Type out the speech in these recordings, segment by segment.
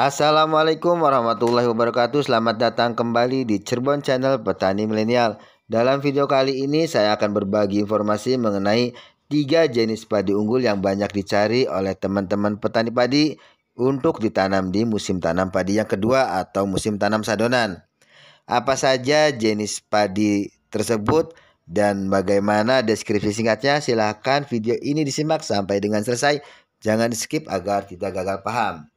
Assalamualaikum warahmatullahi wabarakatuh. Selamat datang kembali di Cirebon Channel Petani Milenial. Dalam video kali ini saya akan berbagi informasi mengenai 3 jenis padi unggul yang banyak dicari oleh teman-teman petani padi untuk ditanam di musim tanam padi yang kedua atau musim tanam sadonan. Apa saja jenis padi tersebut dan bagaimana deskripsi singkatnya? Silahkan video ini disimak sampai dengan selesai. Jangan di skip agar tidak gagal paham.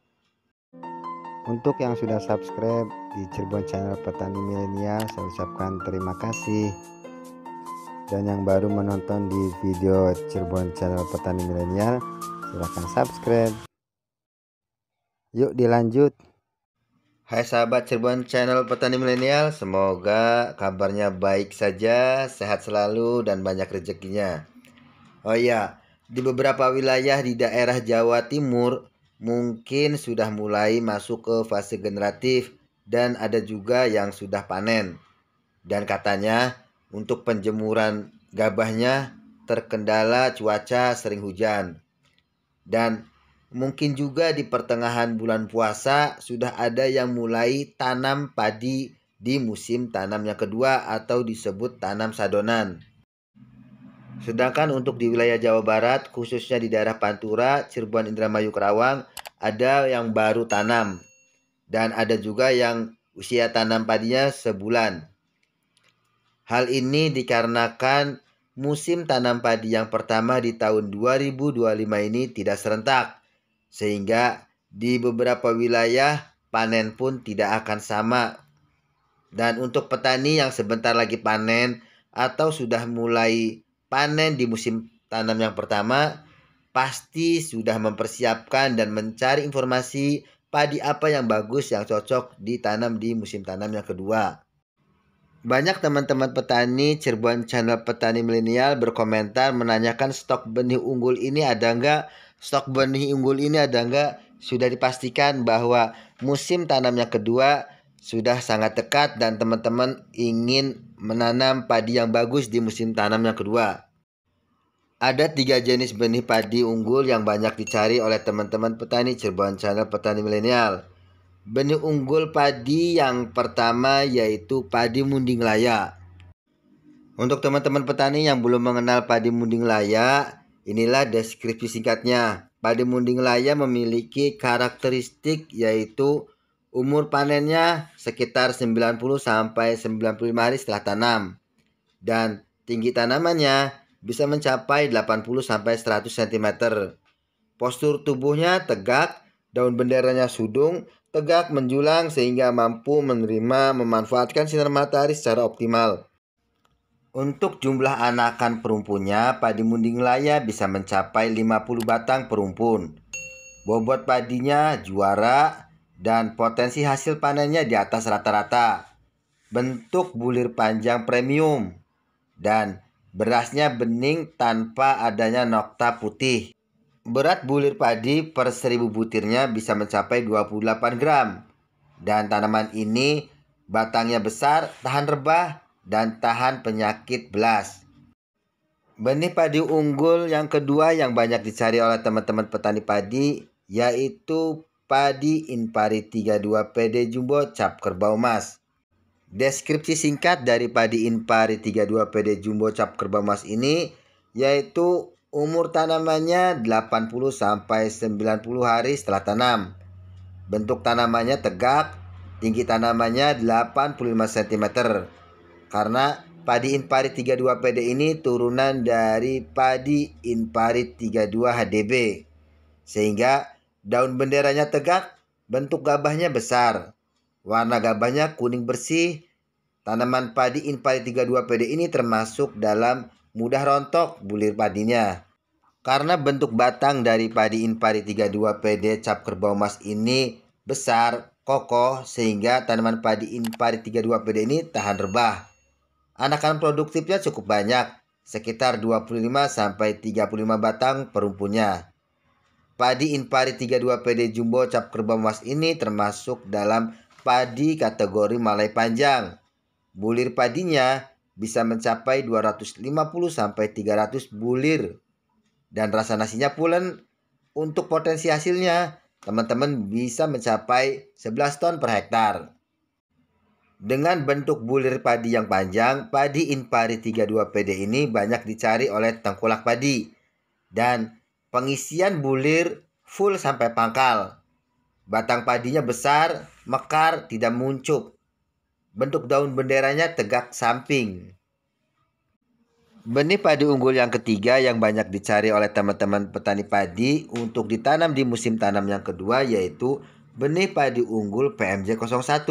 Untuk yang sudah subscribe di Cirebon Channel Petani Milenial, saya ucapkan terima kasih. Dan yang baru menonton di video Cirebon Channel Petani Milenial, silahkan subscribe. Yuk dilanjut. Hai sahabat Cirebon Channel Petani Milenial, semoga kabarnya baik saja, sehat selalu dan banyak rezekinya. Oh iya, di beberapa wilayah di daerah Jawa Timur mungkin sudah mulai masuk ke fase generatif dan ada juga yang sudah panen. Dan katanya untuk penjemuran gabahnya terkendala cuaca sering hujan. Dan mungkin juga di pertengahan bulan puasa sudah ada yang mulai tanam padi di musim tanam yang kedua atau disebut tanam sadonan. Sedangkan untuk di wilayah Jawa Barat, khususnya di daerah Pantura, Cirebon, Indramayu, Karawang, ada yang baru tanam. Dan ada juga yang usia tanam padinya sebulan. Hal ini dikarenakan musim tanam padi yang pertama di tahun 2025 ini tidak serentak. Sehingga di beberapa wilayah panen pun tidak akan sama. Dan untuk petani yang sebentar lagi panen atau sudah mulai panen di musim tanam yang pertama, pasti sudah mempersiapkan dan mencari informasi padi apa yang bagus yang cocok ditanam di musim tanam yang kedua. Banyak teman-teman petani Cirebon Channel Petani Milenial berkomentar menanyakan stok benih unggul ini ada enggak? Stok benih unggul ini ada enggak? Sudah dipastikan bahwa musim tanam yang kedua sudah sangat dekat dan teman-teman ingin menanam padi yang bagus di musim tanam yang kedua. Ada 3 jenis benih padi unggul yang banyak dicari oleh teman-teman petani Cirebon Channel Petani Milenial. Benih unggul padi yang pertama yaitu padi munding laya. Untuk teman-teman petani yang belum mengenal padi munding laya, inilah deskripsi singkatnya. Padi munding laya memiliki karakteristik yaitu umur panennya sekitar 90 sampai 95 hari setelah tanam. Dan tinggi tanamannya bisa mencapai 80 sampai 100 cm. Postur tubuhnya tegak, daun benderanya sudung, tegak menjulang sehingga mampu menerima memanfaatkan sinar matahari secara optimal. Untuk jumlah anakan perumpunnya, padi munding laya bisa mencapai 50 batang perumpun. Bobot padinya juara dan potensi hasil panennya di atas rata-rata. Bentuk bulir panjang premium dan berasnya bening tanpa adanya nokta putih. Berat bulir padi per 1000 butirnya bisa mencapai 28 gram. Dan tanaman ini batangnya besar, tahan rebah, dan tahan penyakit belas. Benih padi unggul yang kedua yang banyak dicari oleh teman-teman petani padi yaitu padi Inpari 32 PD Jumbo Cap Kerbau Emas. Deskripsi singkat dari padi Inpari 32 PD Jumbo Cap Kerbau Emas ini yaitu umur tanamannya 80 sampai 90 hari setelah tanam. Bentuk tanamannya tegak, tinggi tanamannya 85 cm. Karena padi Inpari 32 PD ini turunan dari padi Inpari 32 HDB. Sehingga daun benderanya tegak, bentuk gabahnya besar. Warna gabahnya kuning bersih. Tanaman padi Inpari 32 PD ini termasuk dalam mudah rontok bulir padinya. Karena bentuk batang dari padi Inpari 32 PD Cap Kerbau Emas ini besar, kokoh sehingga tanaman padi Inpari 32 PD ini tahan rebah. Anakan produktifnya cukup banyak, sekitar 25 sampai 35 batang perumpunnya. Padi Inpari 32 PD Jumbo Cap Kerbau Emas ini termasuk dalam padi kategori Malai Panjang. Bulir padinya bisa mencapai 250 sampai 300 bulir. Dan rasa nasinya pulen. Untuk potensi hasilnya, teman-teman bisa mencapai 11 ton per hektar. Dengan bentuk bulir padi yang panjang, padi Inpari 32 PD ini banyak dicari oleh tengkulak padi. Dan pengisian bulir full sampai pangkal. Batang padinya besar, mekar, tidak muncup. Bentuk daun benderanya tegak samping. Benih padi unggul yang ketiga yang banyak dicari oleh teman-teman petani padi untuk ditanam di musim tanam yang kedua yaitu benih padi unggul PMJ 01.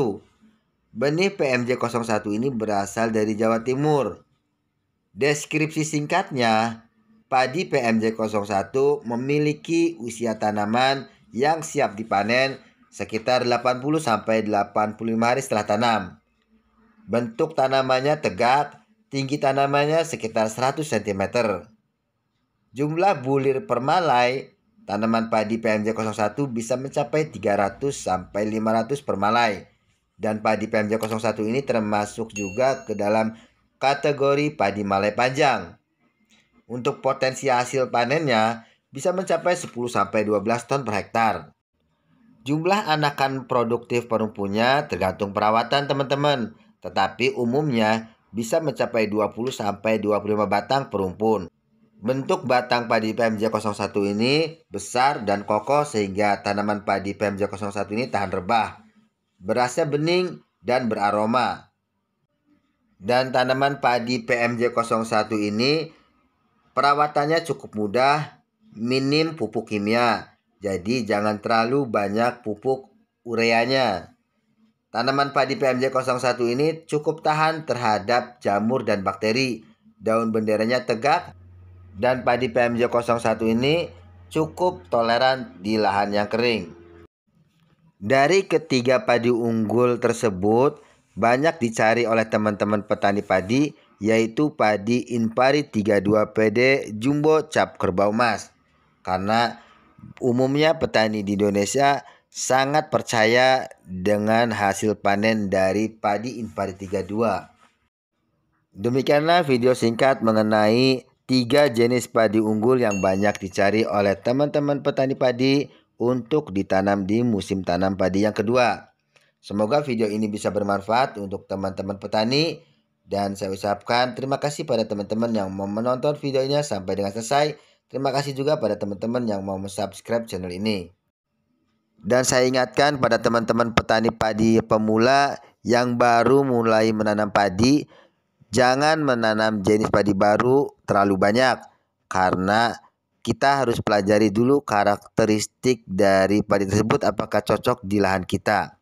Benih PMJ 01 ini berasal dari Jawa Timur. Deskripsi singkatnya, padi PMJ 01 memiliki usia tanaman yang siap dipanen sekitar 80-85 hari setelah tanam. Bentuk tanamannya tegak, tinggi tanamannya sekitar 100 cm. Jumlah bulir per malai, tanaman padi PMJ 01 bisa mencapai 300-500 per malai. Dan padi PMJ 01 ini termasuk juga ke dalam kategori padi malai panjang. Untuk potensi hasil panennya bisa mencapai 10-12 ton per hektar. Jumlah anakan produktif perumpunnya tergantung perawatan teman-teman, tetapi umumnya bisa mencapai 20-25 batang perumpun. Bentuk batang padi PMJ 01 ini besar dan kokoh sehingga tanaman padi PMJ 01 ini tahan rebah. Berasnya bening dan beraroma. Dan tanaman padi PMJ 01 ini perawatannya cukup mudah, minim pupuk kimia. Jadi jangan terlalu banyak pupuk ureanya. Tanaman padi PMJ 01 ini cukup tahan terhadap jamur dan bakteri. Daun benderanya tegak dan padi PMJ 01 ini cukup toleran di lahan yang kering. Dari ketiga padi unggul tersebut banyak dicari oleh teman-teman petani padi yaitu padi Inpari 32 PD Jumbo Cap Kerbau Emas. Karena umumnya petani di Indonesia sangat percaya dengan hasil panen dari padi Inpari 32. Demikianlah video singkat mengenai 3 jenis padi unggul yang banyak dicari oleh teman-teman petani padi untuk ditanam di musim tanam padi yang kedua. Semoga video ini bisa bermanfaat untuk teman-teman petani dan saya ucapkan terima kasih pada teman-teman yang mau menonton videonya sampai dengan selesai. Terima kasih juga pada teman-teman yang mau subscribe channel ini. Dan saya ingatkan pada teman-teman petani padi pemula yang baru mulai menanam padi, jangan menanam jenis padi baru terlalu banyak karena kita harus pelajari dulu karakteristik dari padi tersebut apakah cocok di lahan kita.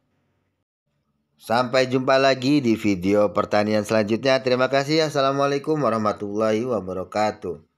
Sampai jumpa lagi di video pertanian selanjutnya. Terima kasih. Assalamualaikum warahmatullahi wabarakatuh.